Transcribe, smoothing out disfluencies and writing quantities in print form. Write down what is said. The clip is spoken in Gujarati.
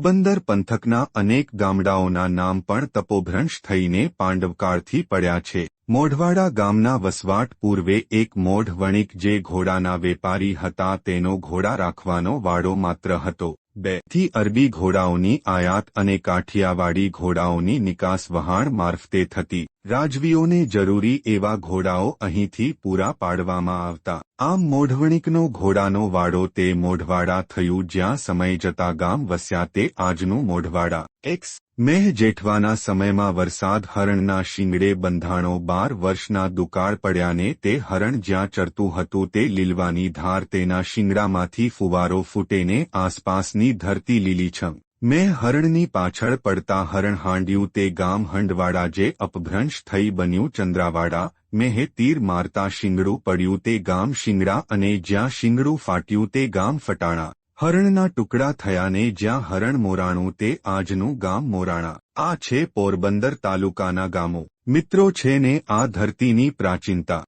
પોરબંદર પંથકના અનેક ગામડાઓના નામ પણ તપોભ્રંશ થઈને પાંડવકાળથી પડ્યા છે. મોઢવાડા ગામના વસવાટ પૂર્વે એક મોઢ વણિક જે ઘોડાના વેપારી હતા તેનો ઘોડા રાખવાનો વાડો માત્ર હતો. 2 થી અરબી ઘોડાઓની આયાત અને કાઠિયાવાડી ઘોડાઓની નિકાસ વહાણ મારફતે થતી. રાજવીઓને જરૂરી એવા ઘોડાઓ અહીંથી પૂરા પાડવામાં આવતા. આમ મોઢવણિકનો ઘોડાનો વાડો તે મોઢવાડા થયું જ્યાં સમય જતા ગામ વસ્યા તે આજનું મોઢવાડા. મેહ જેઠવાના સમયમાં વરસાદ હરણના શિંગડે બંધાણો. 12 વર્ષના દુકાળ પડ્યાને તે હરણ જ્યાં ચરતું હતું તે લીલવાની ધાર તેના શિંગડામાંથી ફુવારો ફૂટેને આસપાસની ધરતી લીલીછમ. મેં હરણની પાછળ પડતા હરણ હાંડ્યું તે ગામ હંડવાડા જે અપભ્રંશ થઈ બન્યું ચંદ્રાવાડા. મેહે તીર મારતા શિંગડું પડ્યું તે ગામ શિંગડા અને જ્યાં શિંગડું ફાટ્યું તે ગામ ફટાણા. હરણના ટુકડા થયાને જ્યાં હરણ મોરાણું તે આજનું ગામ મોરાણા. આ છે પોરબંદર તાલુકાના ગામો. મિત્રો છે ને આ ધરતીની પ્રાચીનતા.